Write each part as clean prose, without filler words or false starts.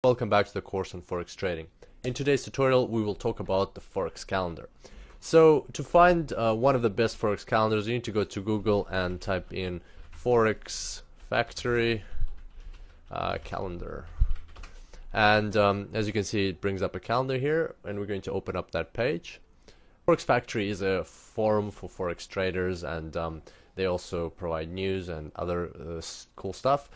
Welcome back to the course on Forex trading. In today's tutorial, we will talk about the Forex Calendar. So to find one of the best Forex calendars, you need to go to Google and type in Forex Factory calendar. And as you can see, it brings up a calendar here, and we're going to open up that page. Forex Factory is a forum for Forex traders, and they also provide news and other cool stuff.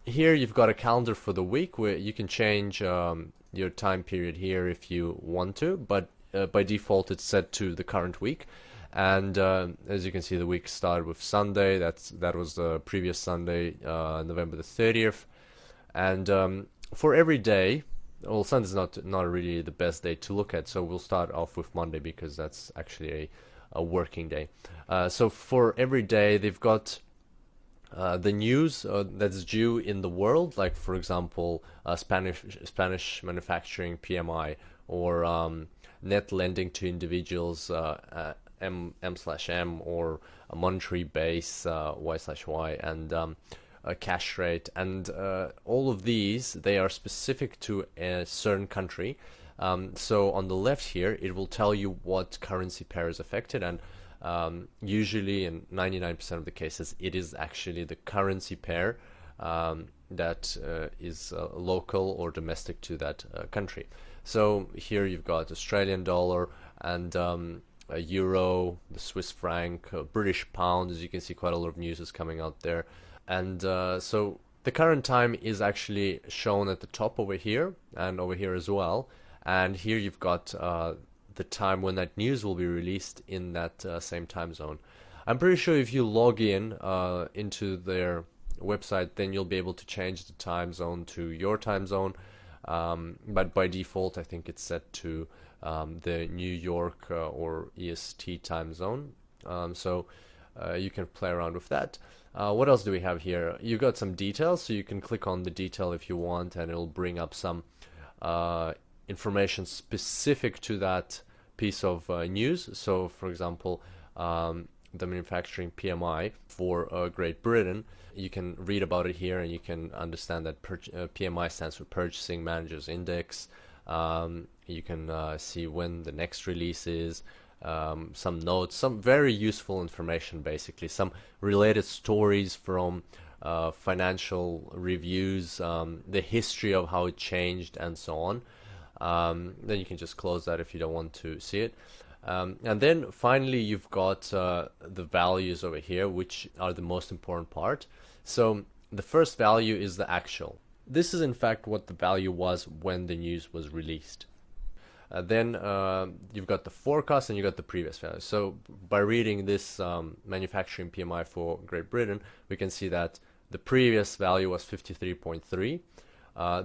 Here you've got a calendar for the week where you can change your time period here if you want to, but by default it's set to the current week. And as you can see, the week started with Sunday. That was the previous Sunday, November the 30th. And for every day, well, Sunday's not really the best day to look at, so we'll start off with Monday because that's actually a working day. So for every day, they've got the news that's due in the world, like for example, Spanish manufacturing PMI, or net lending to individuals M/M, or a monetary base Y/Y, and a cash rate, and all of these, they are specific to a certain country. So on the left here, it will tell you what currency pair is affected, and usually in 99% of the cases it is actually the currency pair that is local or domestic to that country. So here you've got Australian dollar and a euro, the Swiss franc, British pound. As you can see, quite a lot of news is coming out there. And so the current time is actually shown at the top over here and over here as well. And here you've got the time when that news will be released in that same time zone. I'm pretty sure if you log in into their website, then you'll be able to change the time zone to your time zone. But by default, I think it's set to the New York or EST time zone. So you can play around with that. What else do we have here? You've got some details, so you can click on the detail if you want, and it'll bring up some information specific to that piece of news. So for example, the manufacturing PMI for Great Britain, you can read about it here, and you can understand that PMI stands for Purchasing Managers Index. You can see when the next release is, some notes, some very useful information, basically some related stories from financial reviews, the history of how it changed, and so on. Then you can just close that if you don't want to see it. And then finally you've got the values over here, which are the most important part. So the first value is the actual. This is in fact what the value was when the news was released. Then you've got the forecast and you've got the previous value. So by reading this manufacturing PMI for Great Britain, we can see that the previous value was 53.3.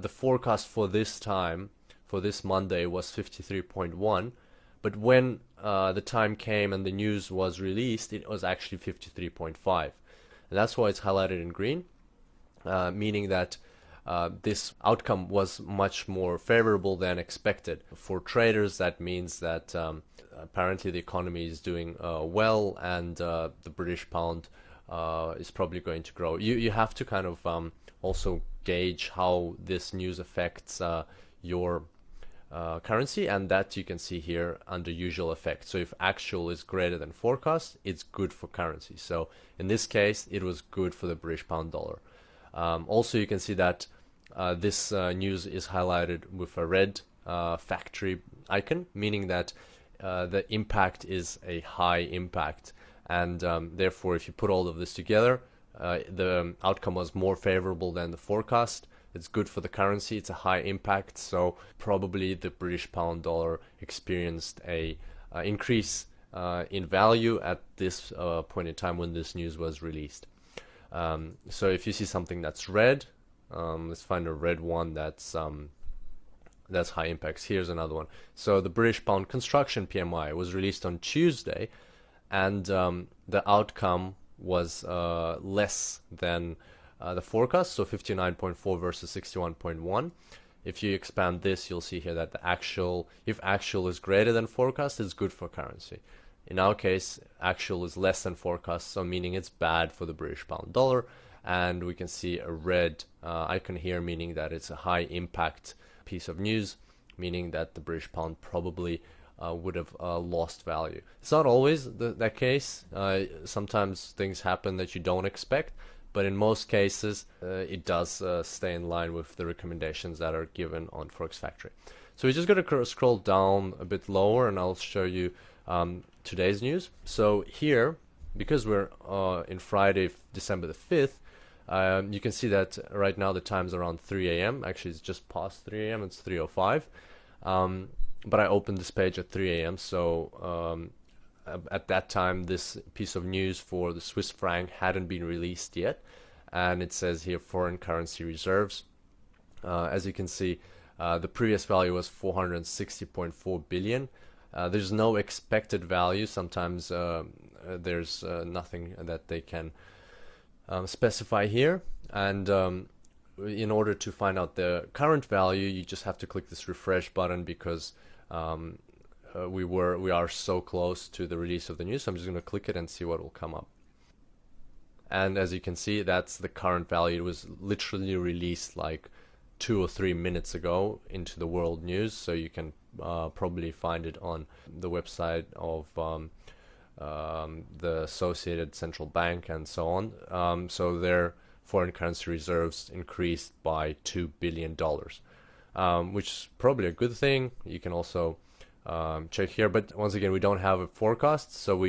The forecast for this time, for this Monday, was 53.1, but when the time came and the news was released, it was actually 53.5. And that's why it's highlighted in green, meaning that this outcome was much more favorable than expected. For traders, that means that apparently the economy is doing well, and the British pound is probably going to grow. You have to kind of also gauge how this news affects your currency, and that you can see here under usual effects. So if actual is greater than forecast, it's good for currency. So in this case, it was good for the British pound dollar. Also, you can see that this news is highlighted with a red factory icon, meaning that the impact is a high impact, and therefore if you put all of this together, the outcome was more favorable than the forecast. It's good for the currency, it's a high impact, so probably the British pound dollar experienced a increase in value at this point in time when this news was released. So if you see something that's red, let's find a red one that's high impacts. Here's another one. So the British pound construction PMI was released on Tuesday, and the outcome was less than the forecast, so 59.4 versus 61.1. If you expand this, you'll see here that the actual, if actual is greater than forecast, it's good for currency. In our case, actual is less than forecast, so meaning it's bad for the British pound dollar, and we can see a red icon here, meaning that it's a high impact piece of news, meaning that the British pound probably would have lost value. It's not always that case. Sometimes things happen that you don't expect, but in most cases it does stay in line with the recommendations that are given on Forex Factory. So we're just going to scroll down a bit lower, and I'll show you today's news. So here, because we're in Friday, December the 5th, you can see that right now the time's around 3 a.m. Actually, it's just past 3 a.m. It's 3:05. But I opened this page at 3 a.m. So at that time, this piece of news for the Swiss franc hadn't been released yet. And it says here foreign currency reserves. As you can see, the previous value was 460.4 billion. There's no expected value. Sometimes there's nothing that they can specify here. And in order to find out the current value, you just have to click this refresh button, because we are so close to the release of the news. So I'm just going to click it and see what will come up. And as you can see, that's the current value. It was literally released like 2 or 3 minutes ago into the world news. So you can probably find it on the website of the Associated Central Bank and so on. So their foreign currency reserves increased by $2 billion, which is probably a good thing. You can also check here, but once again, we don't have a forecast, so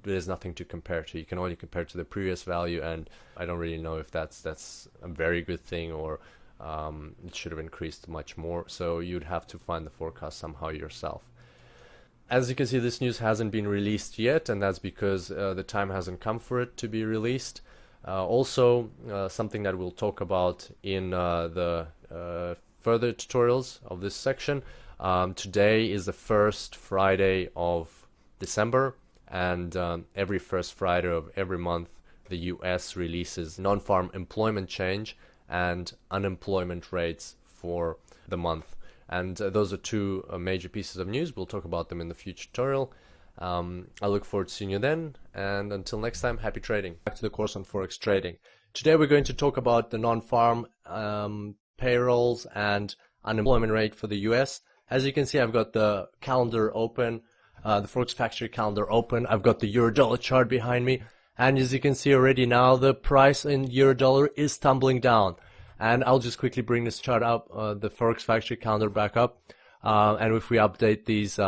there's nothing to compare to. You can only compare to the previous value, and I don't really know if that's a very good thing, or it should have increased much more. So you'd have to find the forecast somehow yourself. As you can see, this news hasn't been released yet, and that's because the time hasn't come for it to be released. Also, something that we'll talk about in the further tutorials of this section. Today is the first Friday of December, and every first Friday of every month the US releases non-farm employment change and unemployment rates for the month. And those are two major pieces of news. We'll talk about them in the future tutorial. I look forward to seeing you then, and until next time, happy trading. Back to the course on Forex trading. Today we're going to talk about the non-farm payrolls and unemployment rate for the US. As you can see, I've got the calendar open, the Forex Factory calendar open. I've got the euro-dollar chart behind me, and as you can see already now, the price in euro-dollar is tumbling down. And I'll just quickly bring this chart up, the Forex Factory calendar back up, and if we update these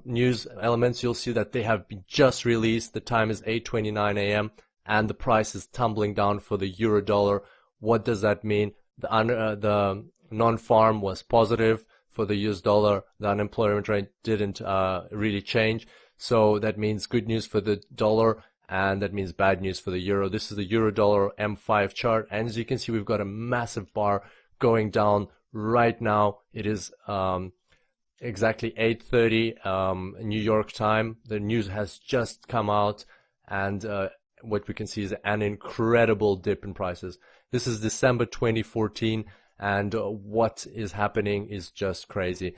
news elements, you'll see that they have been just released. The time is 8:29 a.m. and the price is tumbling down for the euro-dollar. What does that mean? The non-farm was positive for the US dollar. The unemployment rate didn't really change. So that means good news for the dollar, and that means bad news for the euro. This is the euro-dollar M5 chart, and as you can see, we've got a massive bar going down right now. It is exactly 8:30 New York time. The news has just come out, and what we can see is an incredible dip in prices. This is December 2014, and what is happening is just crazy.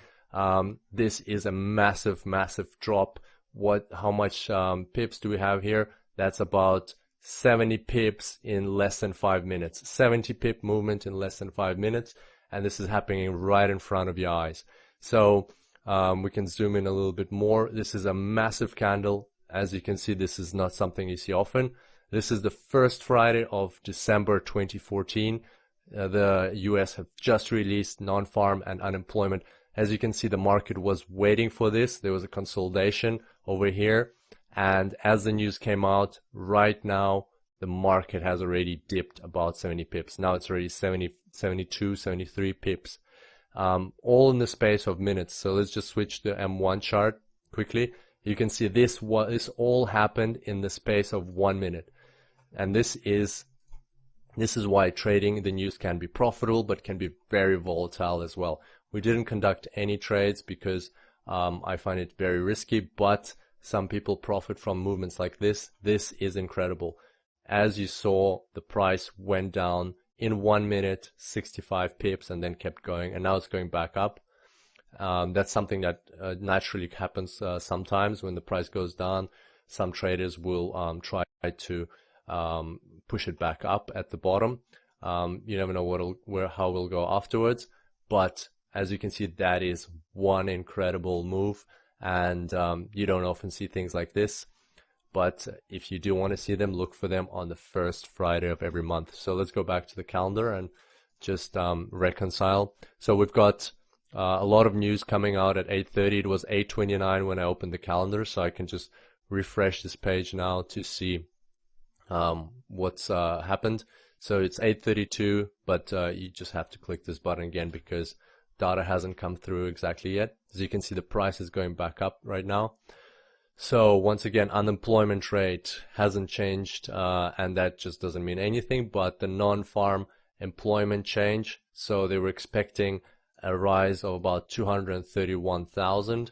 This is a massive drop. How much pips do we have here? That's about 70 pips in less than 5 minutes. 70 pip movement in less than 5 minutes, and this is happening right in front of your eyes. So we can zoom in a little bit more. This is a massive candle. As you can see, this is not something you see often. This is the first Friday of December 2014. The US have just released non-farm and unemployment. As you can see, the market was waiting for this. There was a consolidation over here. And as the news came out, right now, the market has already dipped about 70 pips. Now it's already 70, 72, 73 pips. All in the space of minutes. So let's just switch to M1 chart quickly. You can see this all happened in the space of 1 minute. And this is why trading the news can be profitable, but can be very volatile as well. We didn't conduct any trades because I find it very risky, but some people profit from movements like this. This is incredible. As you saw, the price went down in 1 minute, 65 pips, and then kept going, and now it's going back up. That's something that naturally happens sometimes when the price goes down. Some traders will try to push it back up at the bottom. You never know how we'll go afterwards, but as you can see, that is one incredible move, and you don't often see things like this. But if you do want to see them, look for them on the first Friday of every month. So let's go back to the calendar and just reconcile. So we've got a lot of news coming out at 8:30. It was 8:29 when I opened the calendar, so I can just refresh this page now to see what's happened. So it's 8:32, but you just have to click this button again because data hasn't come through exactly yet. As you can see, the price is going back up right now. So once again, unemployment rate hasn't changed, and that just doesn't mean anything, but the non-farm employment change. So they were expecting a rise of about 231,000.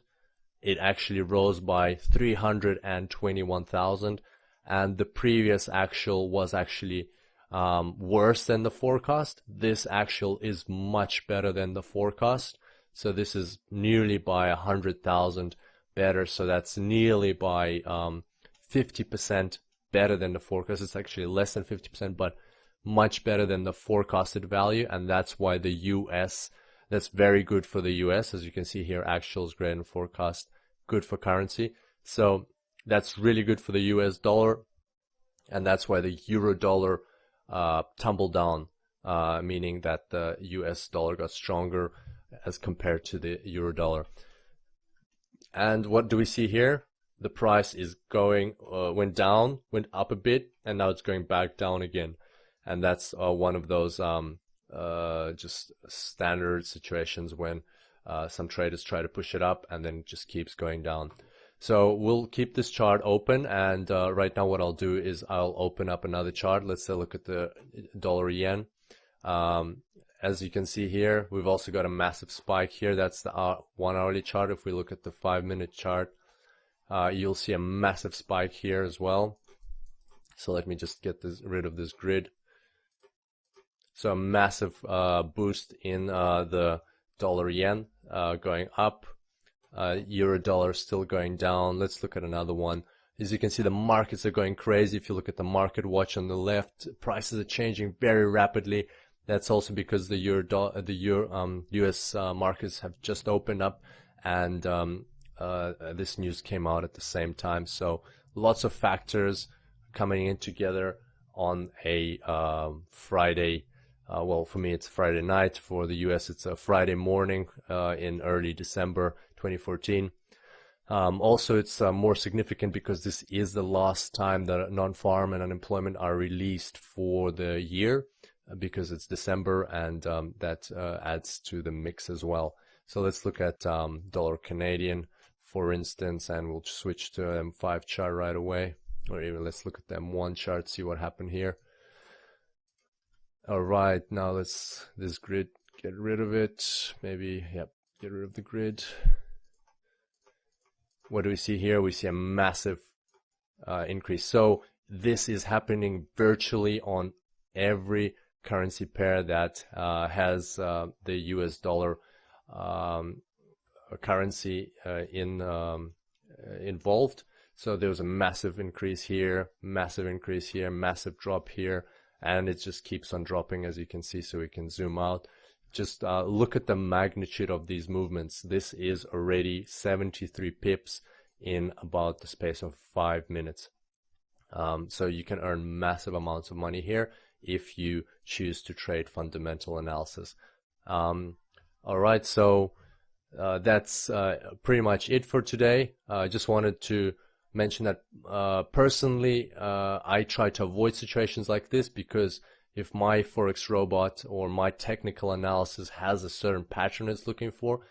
It actually rose by 321,000, and the previous actual was actually worse than the forecast. This actual is much better than the forecast. So this is nearly by 100,000 better. So that's nearly by 50% better than the forecast. It's actually less than 50%, but much better than the forecasted value. And that's why the US, that's very good for the US. As you can see here, actuals greater than forecast, good for currency. So that's really good for the US dollar. And that's why the euro dollar tumbled down, meaning that the US dollar got stronger as compared to the euro dollar. And what do we see here? The price is going, went down, went up a bit, and now it's going back down again. And that's one of those just standard situations when some traders try to push it up and then it just keeps going down. So we'll keep this chart open, and right now what I'll do is I'll open up another chart. Let's look at the dollar yen. As you can see here, we've also got a massive spike here. That's the 1 hourly chart. If we look at the 5-minute chart, you'll see a massive spike here as well. So let me just get rid of this grid. So a massive boost in the dollar yen going up. Euro dollar still going down. Let's look at another one. As you can see, the markets are going crazy. If you look at the market watch on the left, prices are changing very rapidly. That's also because the US markets have just opened up, and this news came out at the same time. So lots of factors coming in together on a Friday. Well, for me, it's Friday night. For the US, it's a Friday morning in early December 2014. Also, it's more significant because this is the last time that non-farm and unemployment are released for the year, because it's December, and that adds to the mix as well. So let's look at dollar Canadian, for instance, and we'll switch to M5 chart right away, or even let's look at the M1 chart, see what happened here. All right, now let's this grid, get rid of it. Maybe, yep, get rid of the grid. What do we see here? We see a massive increase. So this is happening virtually on every currency pair that has the US dollar currency involved. So there was a massive increase here, massive increase here, massive drop here, and it just keeps on dropping, as you can see. So we can zoom out. Just look at the magnitude of these movements. This is already 73 pips in about the space of 5 minutes. So you can earn massive amounts of money here if you choose to trade fundamental analysis. All right, so that's pretty much it for today. I just wanted to mention that personally, I try to avoid situations like this, because if my Forex robot or my technical analysis has a certain pattern it's looking for,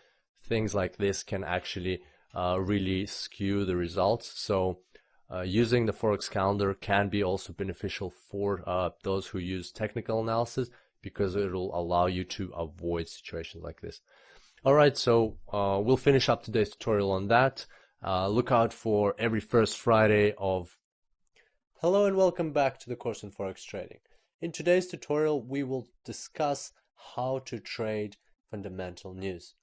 things like this can actually really skew the results. So using the Forex Calendar can be also beneficial for those who use technical analysis, because it will allow you to avoid situations like this. All right, so we'll finish up today's tutorial on that. Look out for every first Friday of... Hello and welcome back to the course in Forex Trading. In today's tutorial, we will discuss how to trade fundamental news.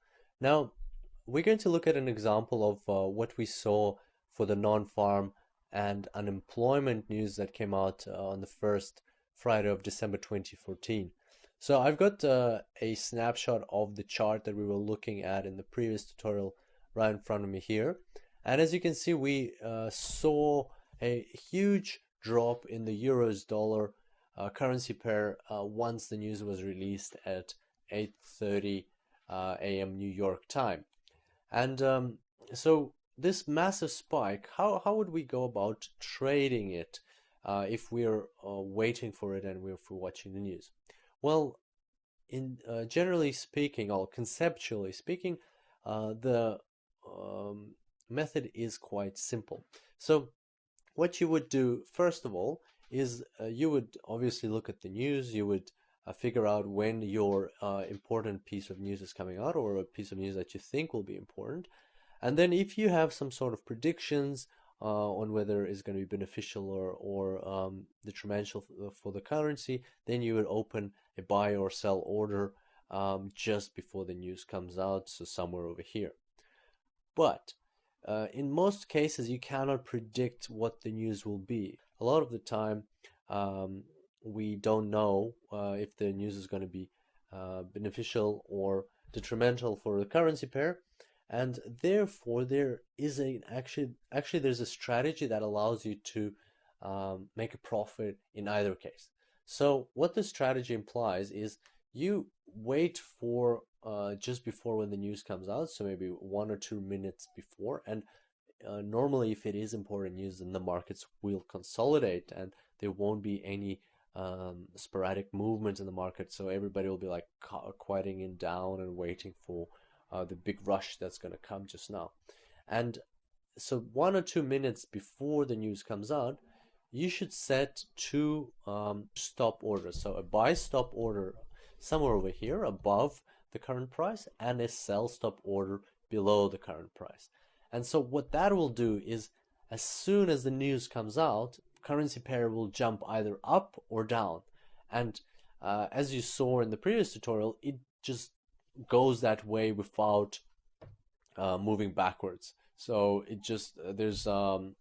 Now, we're going to look at an example of what we saw for the non-farm and unemployment news that came out on the first Friday of December 2014. So I've got a snapshot of the chart that we were looking at in the previous tutorial right in front of me here. And as you can see, we saw a huge drop in the euros dollar currency pair once the news was released at 8:30 a.m. New York time. And so this massive spike, how would we go about trading it if we're waiting for it and if we're watching the news? Well, in generally speaking, or conceptually speaking, the method is quite simple. So what you would do first of all is you would obviously look at the news. You would figure out when your important piece of news is coming out, or a piece of news that you think will be important. And then if you have some sort of predictions on whether it's going to be beneficial or detrimental for the currency, then you would open a buy or sell order just before the news comes out, so somewhere over here. But in most cases, you cannot predict what the news will be. A lot of the time, we don't know if the news is going to be beneficial or detrimental for the currency pair, and therefore there is actually there's a strategy that allows you to make a profit in either case. So what the strategy implies is you wait for just before when the news comes out, so maybe 1 or 2 minutes before, and normally if it is important news, then the markets will consolidate and there won't be any sporadic movement in the market, so everybody will be like quieting down and waiting for the big rush that's going to come just now. And so 1 or 2 minutes before the news comes out, you should set two stop orders. So a buy stop order somewhere over here above the current price, and a sell stop order below the current price. And so what that will do is, as soon as the news comes out, currency pair will jump either up or down. And as you saw in the previous tutorial, it just goes that way without moving backwards. So it just there's no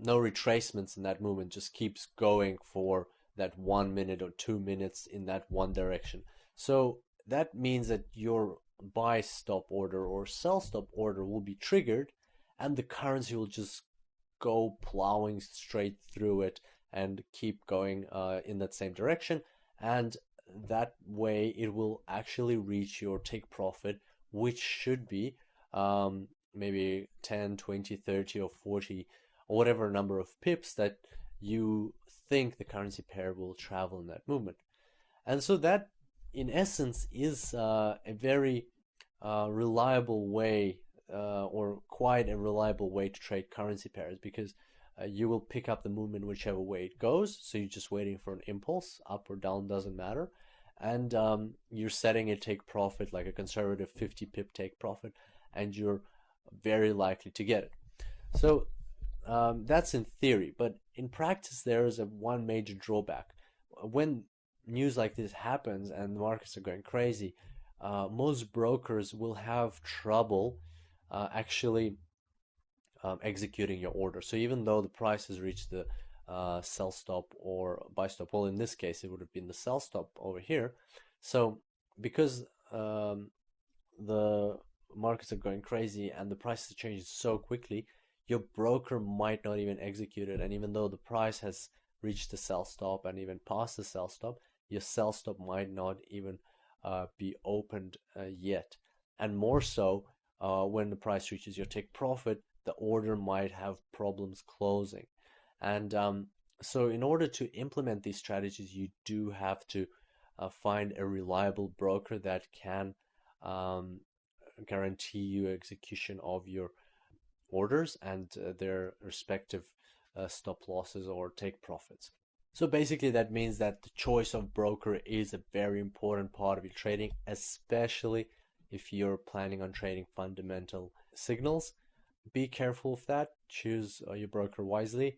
retracements in that movement, just keeps going for that 1 minute or 2 minutes in that one direction. So that means that your buy stop order or sell stop order will be triggered, and the currency will just go plowing straight through it and keep going in that same direction. And that way it will actually reach your take profit, which should be maybe 10, 20, 30 or 40 or whatever number of pips that you think the currency pair will travel in that movement. And so that in essence is a very reliable way or quite a reliable way to trade currency pairs, because you will pick up the movement whichever way it goes. So you're just waiting for an impulse, up or down, doesn't matter. And you're setting a take profit, like a conservative 50 pip take profit, and you're very likely to get it. So that's in theory, but in practice there is one major drawback. When news like this happens and the markets are going crazy, most brokers will have trouble actually executing your order. So even though the price has reached the sell stop or buy stop, well, in this case it would have been the sell stop over here. So because the markets are going crazy and the prices change so quickly, your broker might not even execute it. And even though the price has reached the sell stop and even past the sell stop, your sell stop might not even be opened yet. And more so, when the price reaches your take profit, the order might have problems closing. And so in order to implement these strategies, you do have to find a reliable broker that can guarantee you execution of your orders and their respective stop losses or take profits. So basically that means that the choice of broker is a very important part of your trading, especially if you're planning on trading fundamental signals. Be careful of that. Choose your broker wisely.